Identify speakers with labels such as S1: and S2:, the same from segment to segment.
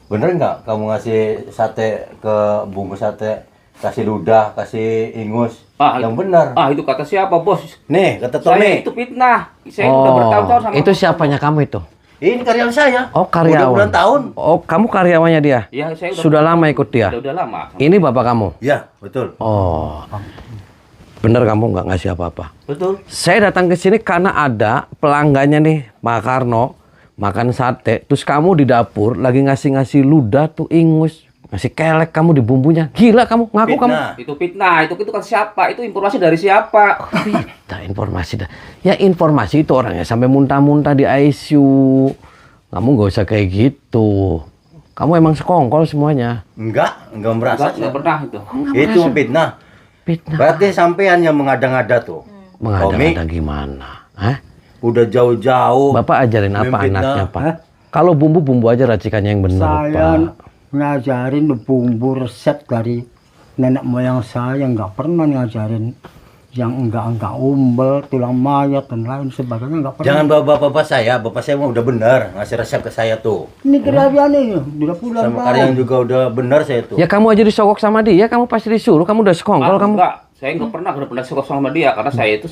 S1: Bener nggak kamu ngasih sate ke bungkus sate, kasih ludah, kasih ingus? Yang benar.
S2: Itu kata siapa, Bos?
S1: Nih, kata
S2: Saya
S1: Tommy.
S2: itu fitnah. Saya udah bertahun-tahun sama
S3: itu siapanya kamu itu?
S1: Ini karyawan saya.
S3: Oh, karyawan.
S1: Udah bulan tahun.
S3: Oh, kamu karyawannya dia?
S2: Iya, saya
S3: Sudah lama ikut dia?
S2: Udah lama.
S3: Ini bapak kamu?
S1: Ya, betul.
S3: Oh, bener kamu nggak ngasih apa-apa?
S1: Betul.
S3: Saya datang ke sini karena ada pelanggannya nih, Pak Karno, makan sate. Terus kamu di dapur lagi ngasih-ngasih ludah tuh ingus. Ngasih kelek kamu di bumbunya. Gila kamu, ngaku kamu.
S2: Itu fitnah, itu kan siapa? Itu informasi dari siapa?
S3: Kita informasi dah. Ya informasi itu orangnya sampai muntah-muntah di ICU. Kamu nggak usah kayak gitu. Kamu emang sekongkol semuanya.
S1: Enggak merasa.
S2: Enggak pernah itu.
S1: Itu fitnah.
S3: Fitnah.
S1: Berarti sampean yang mengada-ngada tuh.
S3: Mengada-ngada gimana? Hah?
S1: Udah jauh-jauh.
S3: Bapak ajarin apa
S1: Fitnah.
S3: anaknya, Pak? Kalau bumbu aja racikannya yang benar,
S4: Saya
S3: Pak.
S4: ngajarin bumbu resep dari nenek moyang saya, nggak pernah ngajarin yang enggak umbel, tulang mayat dan lain sebagainya, nggak pernah.
S1: Jangan bawa bapak saya mah udah benar ngasih resep ke saya tuh.
S4: Ini kerabiannya, udah pulang
S1: Sama karyawan juga udah benar saya tuh.
S3: Ya kamu aja disogok sama dia, kamu pasti disuruh. Kamu udah sekongkol kamu.
S2: Enggak, saya nggak pernah suka sama dia karena saya itu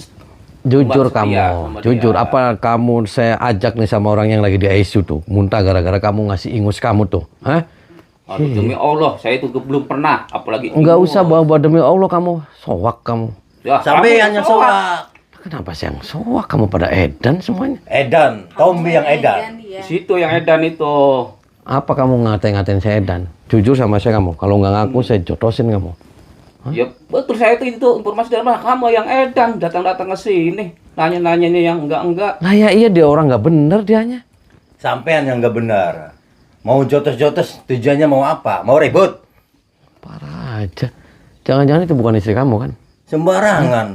S3: Jujur
S2: setia
S3: kamu,
S2: sama
S3: jujur.
S2: dia.
S3: Apa kamu saya ajak nih sama orang yang lagi di ICU tuh, muntah gara-gara kamu ngasih ingus kamu tuh, hah?
S2: Aduh, demi Allah, saya itu belum pernah, apalagi
S3: Enggak usah bawa-bawa demi Allah kamu, soak kamu.
S2: Ya,
S1: Sampai
S2: kamu
S1: hanya
S2: soak.
S1: soak.
S3: Kenapa sih yang soak kamu pada edan semuanya?
S1: Edan, Tommy yang edan.
S2: Di situ yang edan itu.
S3: Apa kamu ngatain saya edan? Jujur sama saya kamu, kalau nggak ngaku saya jotosin kamu.
S2: Ya betul, saya itu informasi dari mana? Kamu yang edan datang ke sini, nanya-nanyanya yang enggak.
S3: Lah ya iya dia orang nggak bener dianya.
S1: Sampean yang nggak benar. Mau jotos-jotos tujuannya mau apa? Mau ribut?
S3: Parah aja. Jangan-jangan itu bukan istri kamu kan?
S1: Sembarangan.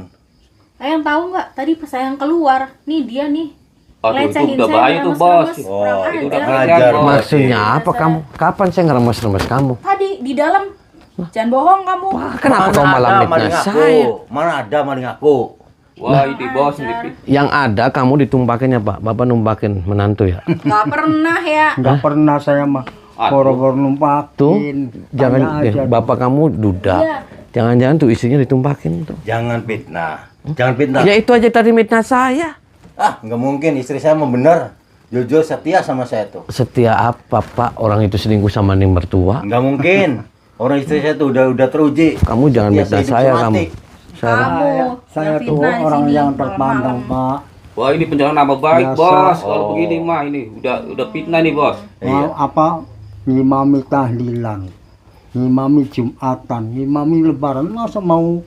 S5: Sayang tahu nggak? Tadi pas sayang keluar, nih dia nih.
S2: Aduh, itu
S5: Ngelecehin
S2: udah
S5: saya,
S2: bahaya tuh, Bos.
S5: ngeremes-remes,
S1: Oh,
S5: kurang
S2: itu udah
S5: ajar.
S1: ajar.
S2: Bos.
S3: Maksudnya apa kamu? Kapan saya ngeremes-remes kamu?
S5: Tadi di dalam. Jangan bohong kamu.
S3: Wah, kenapa kau malah
S1: ada
S3: mitnah
S1: maling aku?
S3: saya?
S1: Mana ada maling aku?
S2: Wah, ini Bos ini.
S3: Yang ada kamu ditumpakinnya Pak. Bapak numpakin menantu ya.
S5: Nggak pernah ya.
S4: Nggak pernah saya mah boro-boro numpakin.
S3: Tuh, jangan
S4: Tanya aja.
S3: bapak kamu duda.
S5: Iya.
S3: Jangan-jangan tuh istrinya ditumpakin tuh.
S1: Jangan fitnah. Jangan fitnah.
S3: Ya itu aja tadi mitnah saya.
S1: Nggak mungkin istri saya mau benar. Jujur setia sama saya tuh.
S3: Setia apa Pak? Orang itu selingkuh sama ning mertua.
S1: Nggak mungkin. Orang istri saya tuh udah teruji.
S3: Kamu jangan
S1: Setia
S3: mitnah
S1: sehidup
S3: saya
S1: semati.
S3: kamu. Saya
S4: Saya
S5: yang
S4: tuh
S5: fitnah di
S4: orang
S5: sini,
S4: yang
S5: malam-malam.
S4: terpandang, Pak.
S2: Wah, ini pencalonan nama baik,
S4: Biasa.
S2: Bos. Kalau
S1: Oh.
S2: begini mah ini udah fitnah nih, Bos.
S1: Iya.
S4: Mau apa? Ngimami tahlilan, ngimami jumatan, ngimami lebaran. Masa mau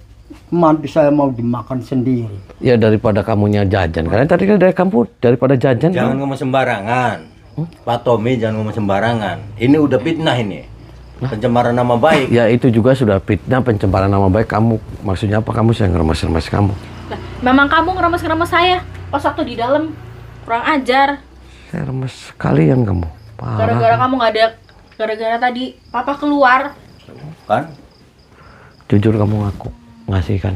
S4: mantu saya mau dimakan sendiri?
S3: ya daripada kamunya jajan. Karena tadi kan dari kamu daripada jajan.
S1: Jangan ngomong sembarangan. Pak Tommy jangan ngomong sembarangan. Ini udah fitnah ini. Pencemaran nama baik.
S3: Ya itu juga sudah fitnah pencemaran nama baik kamu. Maksudnya apa kamu saya ngeremes-remes kamu?
S5: Lah, memang kamu ngeremes-ngeremes saya pas waktu di dalam. Kurang ajar.
S3: Saya remes sekalian kamu.
S5: Gara-gara
S3: Parah.
S5: kamu nggak ada. Gara-gara tadi papa keluar.
S1: Kan?
S3: Jujur kamu ngaku ngasih kan?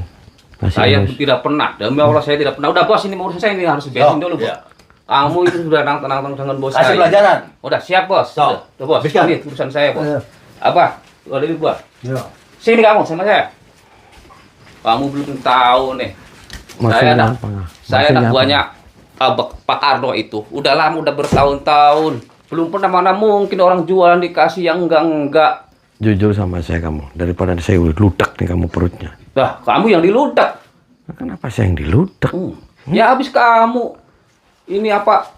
S3: Ngasih
S2: Saya
S3: ingus.
S2: tidak pernah. Demi Allah saya tidak pernah. Udah, Bos, ini urusan saya ini harus beresin dulu, Bos.
S1: Iya.
S2: Kamu itu sudah nantang dengan bos
S1: Kasih
S2: saya.
S1: pelajaran.
S2: Udah siap, Bos.
S1: So,
S2: Udah, Bos.
S1: habiskan.
S2: Ini urusan saya, Bos.
S4: Iya.
S2: Apa? Lu ada di gua.
S4: Ya.
S2: Sini kamu sama saya. Kamu belum tahu nih.
S3: Maksudnya
S2: anak,
S3: apa?
S2: saya
S3: Maksudnya
S2: anak
S3: apa?
S2: buahnya Pak Karno itu. Udah lama, udah bertahun-tahun. Belum pernah mana mungkin orang jualan dikasih yang enggak.
S3: Jujur sama saya kamu. Daripada saya udah ludak nih kamu perutnya.
S2: Lah, kamu yang diludak.
S3: Nah, kenapa saya yang diludak?
S2: Ya habis kamu. Ini apa?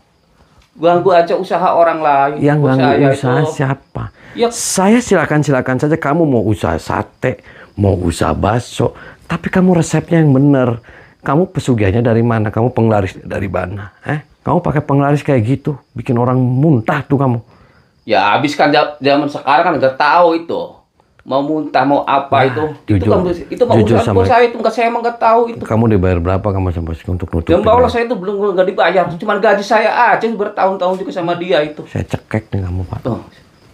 S2: Ganggu aja usaha orang lain.
S3: Yang
S2: Bos
S3: ganggu
S2: saya
S3: usaha
S2: itu.
S3: siapa?
S2: Ya,
S3: Saya silakan saja kamu mau usaha sate, mau usaha bakso, tapi kamu resepnya yang benar. Kamu pesugihannya dari mana? Kamu penglaris dari mana? Kamu pakai penglaris kayak gitu, bikin orang muntah tuh kamu.
S2: ya habis kan zaman sekarang kan nggak tahu itu. Mau muntah mau apa itu.
S3: jujur.
S2: Itu mah
S3: Jujur
S2: urusan
S3: sama-
S2: bos saya itu nggak, saya emang nggak tahu itu.
S3: Kamu dibayar berapa kamu sampai untuk nutup?
S2: Demi Allah saya itu belum nggak dibayar. Cuman gaji saya aja bertahun-tahun juga sama dia itu.
S3: Saya cekek nih kamu Pak.
S2: Tuh.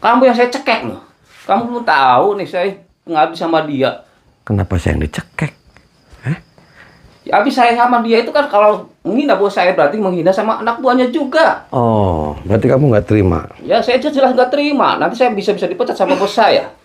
S2: Kamu yang saya cekek loh. Kamu belum tahu nih saya ngabdi sama dia.
S3: Kenapa saya yang dicekek?
S2: Ya, habis saya sama dia itu kan kalau menghina bos saya berarti menghina sama anak buahnya juga.
S3: Oh, berarti kamu nggak terima.
S2: Ya saya jelas nggak terima. Nanti saya bisa dipecat sama bos saya.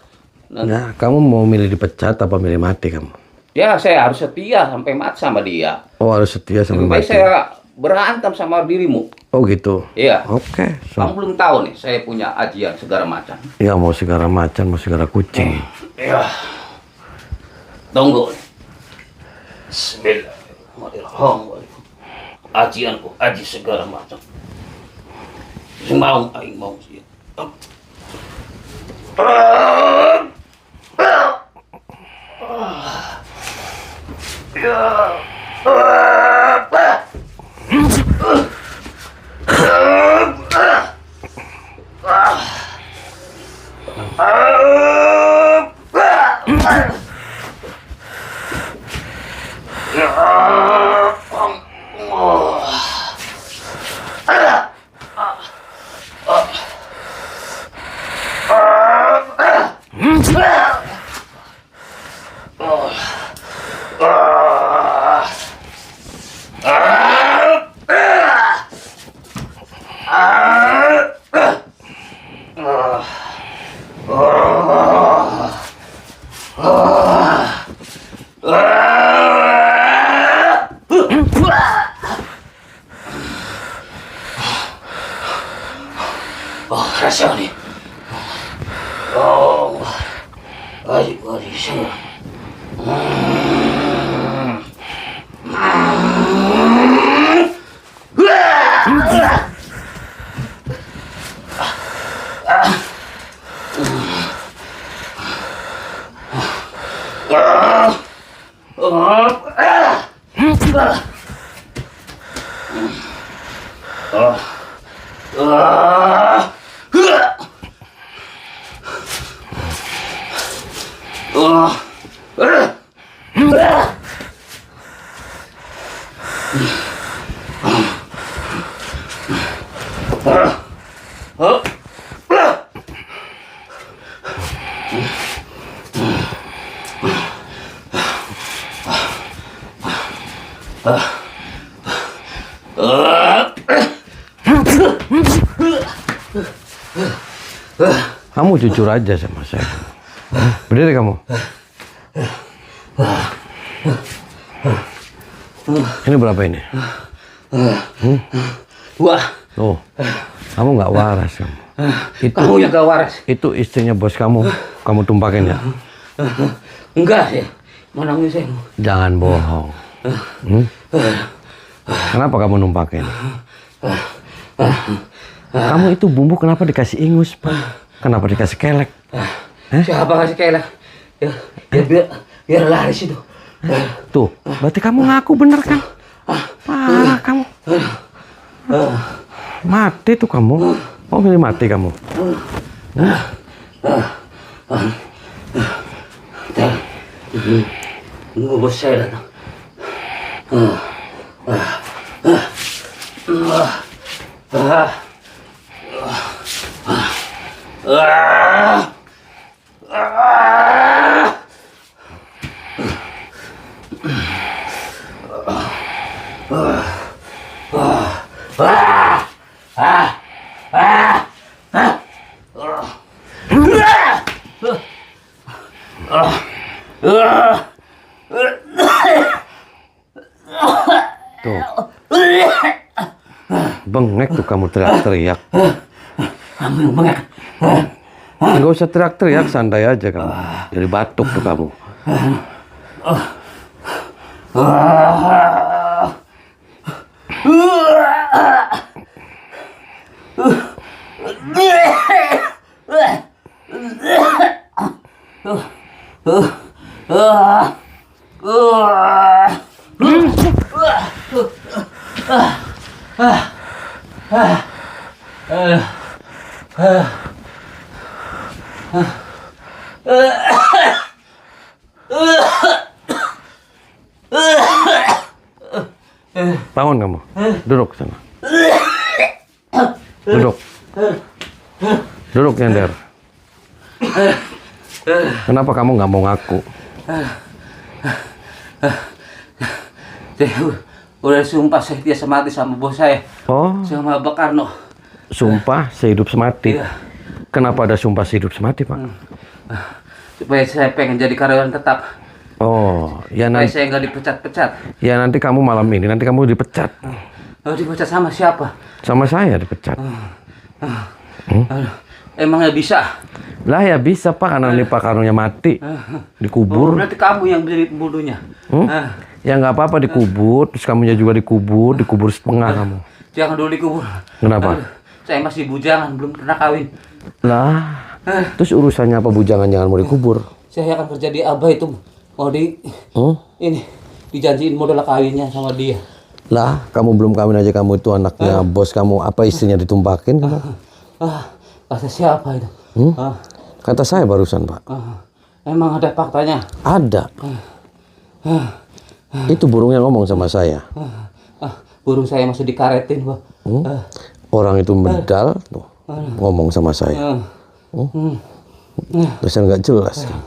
S3: Nah, kamu mau milih dipecat apa milih mati kamu?
S2: Ya saya harus setia sampai mati sama dia.
S3: Oh, harus setia sampai
S2: Lebih baik
S3: mati.
S2: saya berantem sama dirimu.
S3: Oh gitu.
S2: Iya.
S3: Oke.
S2: Kamu belum tahu nih, saya punya ajian segala macam.
S3: Ya mau segala macan, mau segala kucing.
S2: Iya. Tunggu. Bismillahirrahmanirrahim. Ajianku, aji segala macam. Mau, aing mau sih. Rasanya. Oh, ayo, sana.
S3: Kamu jujur aja sama saya. Berdiri kamu. Ini berapa ini?
S2: Wah,
S3: Oh, kamu nggak waras kamu.
S2: kamu yang gak waras.
S3: Itu istrinya bos kamu. Kamu tumpakin ya.
S2: Enggak sih. Mana saya?
S3: Jangan bohong. Kenapa kamu numpakin? Kamu itu bumbu kenapa dikasih ingus, Pak? Kenapa dikasih kelek?
S2: Siapa kasih kelek? Ya, biar laris itu.
S3: Tuh, berarti kamu ngaku bener kan? Parah kamu. Mati tuh kamu. Mau milih mati kamu?
S2: Tunggu bos saya datang.
S3: Tuh. Bengek tuh kamu teriak-teriak.
S2: Bengek.
S3: Nggak usah teriak-teriak, santai aja kamu. Jadi batuk tuh kamu. Bangun kamu. Duduk sana. Duduk. Duduk, nyender. Kenapa kamu nggak mau ngaku?
S2: Saya udah sumpah saya tidak semati sama bos saya.
S3: Oh,
S2: Sama Pak Karno.
S3: sumpah sehidup semati.
S2: Iya.
S3: Kenapa ada sumpah sehidup semati, Pak?
S2: Supaya saya pengen jadi karyawan tetap.
S3: Oh, ya
S2: Supaya
S3: nanti,
S2: saya nggak dipecat-pecat.
S3: ya nanti kamu malam ini, nanti kamu dipecat.
S2: Oh, dipecat sama siapa?
S3: Sama saya dipecat.
S2: Aduh, emangnya bisa?
S3: Lah ya bisa, Pak, karena ini Pak Karnonya mati.
S2: Oh,
S3: Dikubur.
S2: berarti kamu yang menjadi pembunuhnya.
S3: Ya nggak apa-apa dikubur, terus kamunya juga dikubur setengah kamu.
S2: Jangan dulu dikubur.
S3: Kenapa?
S2: Aduh, saya masih bujangan, belum pernah kawin.
S3: Lah, terus urusannya apa bujangan jangan mau dikubur?
S2: Saya akan kerja di Abah itu. Mau ini dijanjiin modal kawinnya sama dia.
S3: Lah, kamu belum kawin aja kamu itu anaknya bos kamu, apa istrinya ditumpakin kamu?
S2: Kata siapa itu?
S3: Kata saya barusan, Pak.
S2: Emang ada faktanya?
S3: Ada. Itu burungnya ngomong sama saya.
S2: Burung saya masih dikaretin, Pak.
S3: Orang itu medal tuh, ngomong sama saya. Dasar nggak jelas kamu.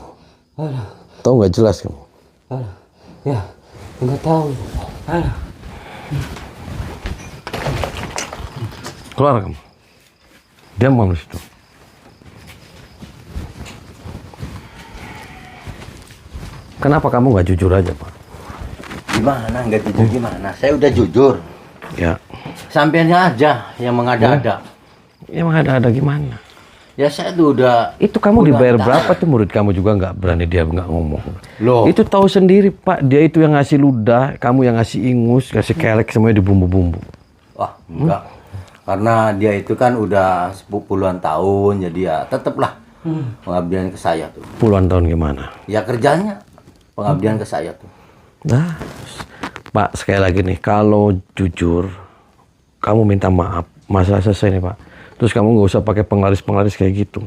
S3: Tahu nggak jelas kamu?
S2: Ya, nggak tahu.
S3: Keluar kamu. Diam kamu di situ. Kenapa kamu nggak jujur aja, Pak?
S1: Gimana nggak jujur gimana? Saya udah jujur.
S3: Ya,
S1: Sampeannya aja yang mengada-ada.
S3: emang ada gimana?
S1: Ya saya tuh udah.
S3: Itu kamu
S1: udah
S3: dibayar
S1: tahan.
S3: berapa tuh murid kamu juga nggak berani dia nggak ngomong.
S1: Loh.
S3: Itu tahu sendiri, Pak. Dia itu yang ngasih ludah, kamu yang ngasih ingus, ngasih kelek semuanya dibumbu-bumbu.
S1: Wah, enggak. Karena dia itu kan udah puluhan tahun, jadi ya tetaplah pengabdian ke saya tuh.
S3: Puluhan tahun gimana?
S1: Ya kerjanya pengabdian ke saya tuh.
S3: Nah, Pak, sekali lagi nih, kalau jujur, kamu minta maaf, masalah selesai nih, Pak. Terus kamu nggak usah pakai penglaris-penglaris kayak gitu.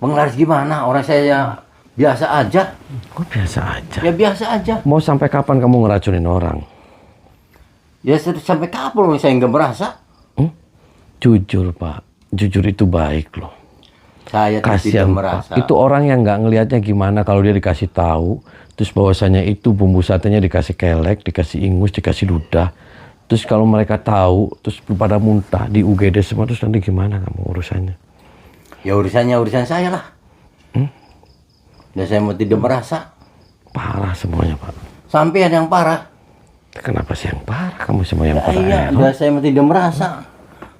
S1: Penglaris gimana? Orang saya biasa aja.
S3: Kok biasa aja?
S1: Ya biasa aja.
S3: Mau sampai kapan kamu ngeracunin orang?
S1: Ya sampai kapan saya nggak merasa?
S3: Jujur, Pak. Jujur itu baik loh.
S1: Saya tidak
S3: Kasian,
S1: merasa.
S3: Pak. Itu orang yang nggak ngelihatnya gimana kalau dia dikasih tahu, terus bahwasanya itu bumbu satenya dikasih kelek, dikasih ingus, dikasih ludah. Terus kalau mereka tahu, terus pada muntah di UGD semua, terus nanti gimana kamu urusannya?
S1: Ya urusan saya lah. Dan saya mau tidak merasa.
S3: Parah semuanya, Pak.
S1: Sampai ada yang parah.
S3: Kenapa sih yang parah? Kamu semua yang parah.
S1: Iya,
S3: ya?
S1: dan saya mau tidak merasa.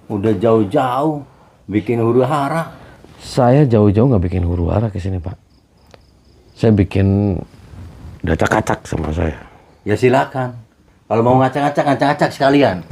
S1: Udah jauh-jauh bikin huru hara.
S3: Saya jauh-jauh nggak bikin huru hara ke sini, Pak. Saya bikin dacak-acak sama saya.
S1: Ya silakan. Kalau mau ngacak-ngacak sekalian.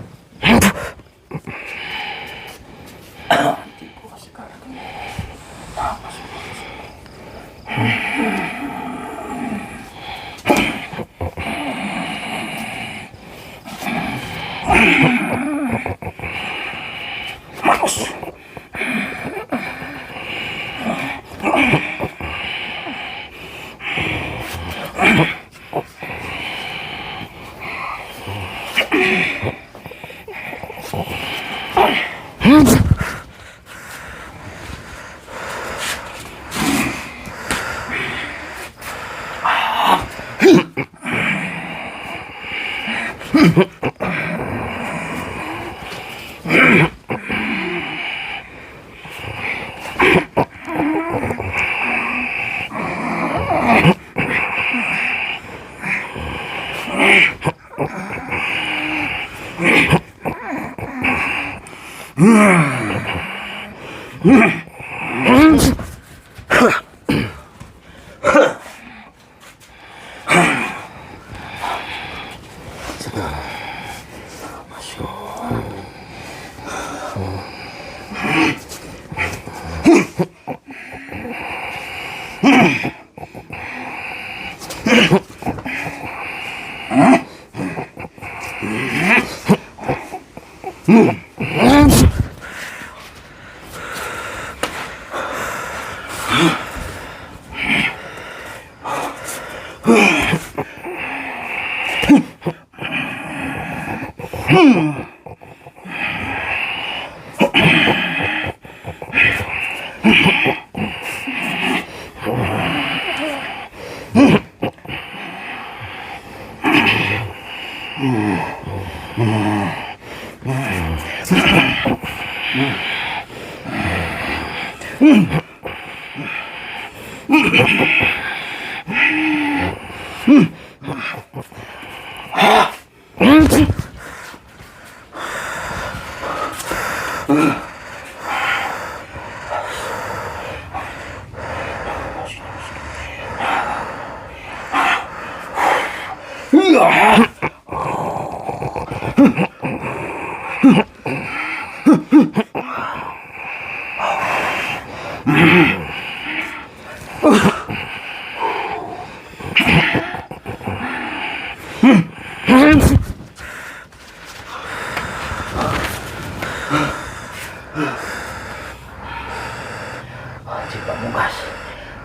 S1: Haji Pamungkas.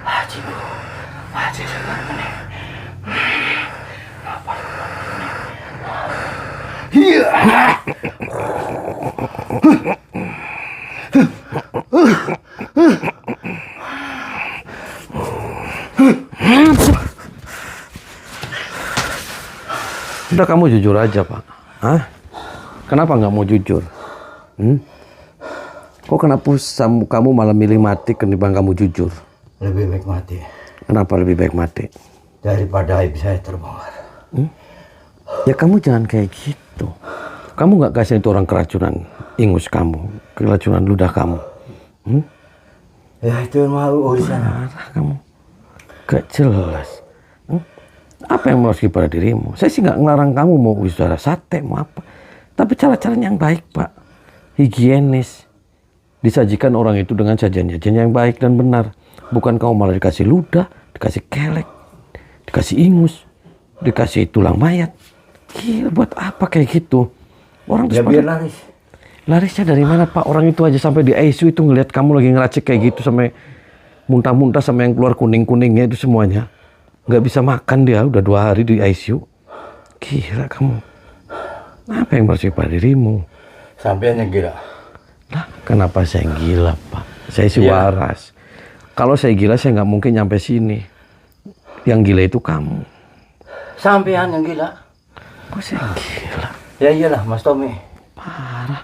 S1: Haji Bu. Haji Sekar ini. Apa ini?
S3: Udah kamu jujur aja, Pak. Hah? Kenapa nggak mau jujur? Kok kenapa kamu malah milih mati ketimbang kamu jujur?
S1: Lebih baik mati
S3: Kenapa lebih baik mati?
S1: daripada aib saya terbongkar.
S3: Ya kamu jangan kayak gitu. Kamu nggak kasih itu orang keracunan ingus kamu, keracunan ludah kamu.
S1: Ya itu mau urusan.
S3: Parah kamu. Gak jelas. Apa yang harus pada dirimu? Saya sih nggak ngelarang kamu mau usaha sate, mau apa. Tapi cara-caranya yang baik, Pak. Higienis. Disajikan orang itu dengan sajian-sajian yang baik dan benar. Bukan kamu malah dikasih ludah, dikasih kelek, dikasih ingus, dikasih tulang mayat. Gila, buat apa kayak gitu? Orang
S1: Ya biar laris.
S3: Larisnya dari mana, Pak? Orang itu aja sampai di ICU itu ngelihat kamu lagi ngeracik kayak gitu sampai muntah-muntah sama yang keluar kuning-kuningnya itu semuanya. Nggak bisa makan dia, udah 2 hari di ICU. Gila kamu. Apa yang bersifat dirimu?
S1: Sampean yang gila.
S3: Lah, kenapa saya gila, Pak? Saya sih
S1: Iya.
S3: waras. Kalau saya gila, saya nggak mungkin nyampe sini. Yang gila itu kamu.
S1: Sampean yang gila.
S3: Kok saya gila?
S1: Ya iyalah Mas Tommy.
S3: Parah.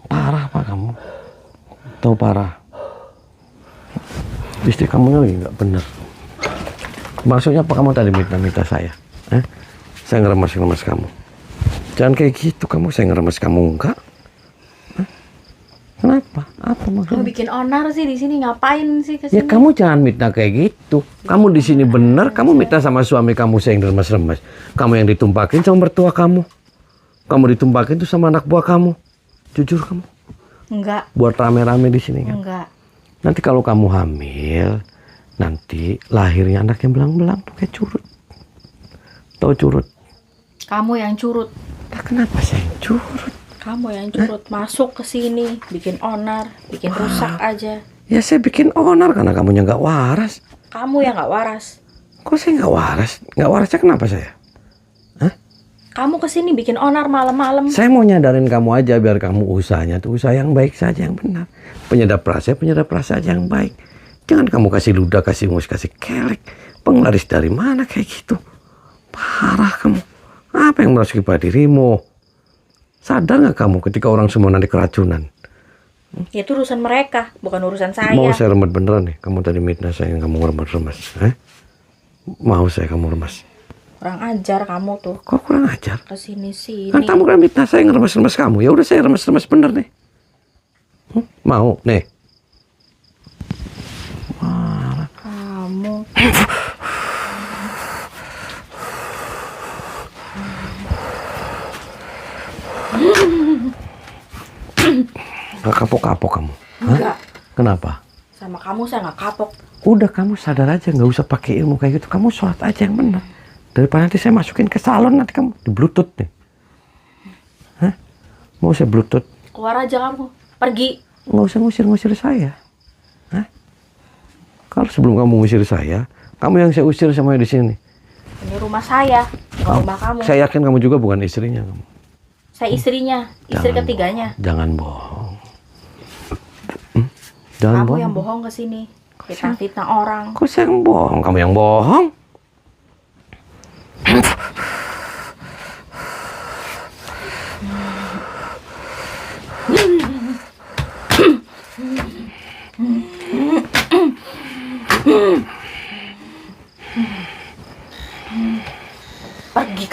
S3: Parah, Pak, kamu. Tahu parah. Istri kamu lagi nggak bener. Maksudnya apa kamu tadi minta saya? Saya ngeremes-ngeremes kamu. Jangan kayak gitu kamu, saya ngeremes kamu enggak. Kenapa? Apa
S5: Kamu
S3: maksudnya?
S5: bikin onar sih di sini, ngapain sih
S3: Ya
S5: kesini?
S3: kamu jangan mitnah kayak gitu. Kamu di sini bener, kamu mitnah sama suami kamu saya yang remes-remes. Kamu yang ditumpakin sama mertua kamu. Kamu ditumpakin tuh sama anak buah kamu. Jujur kamu.
S5: Enggak,
S3: Buat rame-rame di sini kan.
S5: enggak.
S3: Nanti kalau kamu hamil, nanti lahirnya anak yang belang-belang tuh kayak curut. Tahu curut?
S5: Kamu yang curut.
S3: Nah, kenapa saya yang curut?
S5: Kamu yang curut masuk ke sini, bikin onar, bikin rusak aja.
S3: Ya saya bikin onar karena kamunya nggak waras.
S5: Kamu yang nggak waras.
S3: Kok saya nggak waras? Nggak warasnya kenapa saya?
S5: Kamu ke sini bikin onar malam-malam.
S3: Saya mau nyadarin kamu aja biar kamu usahanya tuh usaha yang baik saja, yang benar. Penyedap rasa aja yang baik. Jangan kamu kasih ludah, kasih mus, kasih kelek. Penglaris dari mana kayak gitu? Parah kamu. Apa yang merasuki pada dirimu? Sadar nggak kamu ketika orang semua nanti keracunan?
S5: Ya, itu urusan mereka, bukan urusan saya.
S3: Mau saya remet beneran nih? Kamu tadi mitnah saya yang kamu remet-remet. Mau saya kamu remes?
S5: Kurang ajar kamu tuh.
S3: Kok kurang ajar?
S5: Kesini-sini.
S3: Kan kamu kan mitnah saya yang remes-remes kamu. Ya udah saya remes-remes bener nih. Mau nih?
S5: Kamu.
S3: Nggak kapok-kapok kamu?
S5: Enggak.
S3: Kenapa?
S5: Sama kamu saya nggak kapok.
S3: Udah kamu sadar aja, nggak usah pakai ilmu kayak gitu. Kamu sholat aja yang benar. Daripada nanti saya masukin ke salon, nanti kamu di bluetooth nih. Hah? Mau saya bluetooth?
S5: Keluar aja kamu. Pergi.
S3: Nggak usah ngusir-ngusir saya. Hah? Kalau sebelum kamu ngusir saya, kamu yang saya usir semuanya di sini.
S5: Ini rumah saya, bukan rumah kamu.
S3: Saya yakin kamu juga bukan istrinya kamu.
S5: Saya istrinya, istri
S3: Jangan
S5: ketiganya.
S3: Jangan bohong. Jangan
S5: Kamu
S3: bohong.
S5: yang bohong ke sini. Fitnah-fitnah orang.
S3: Kok saya yang bohong? Kamu yang bohong.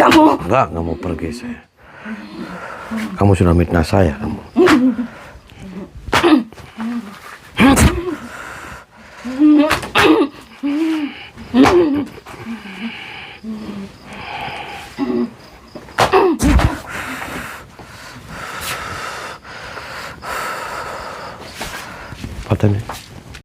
S5: kamu.
S3: Enggak mau pergi saya. Kamu sudah mitnah saya, kamu. Fatin.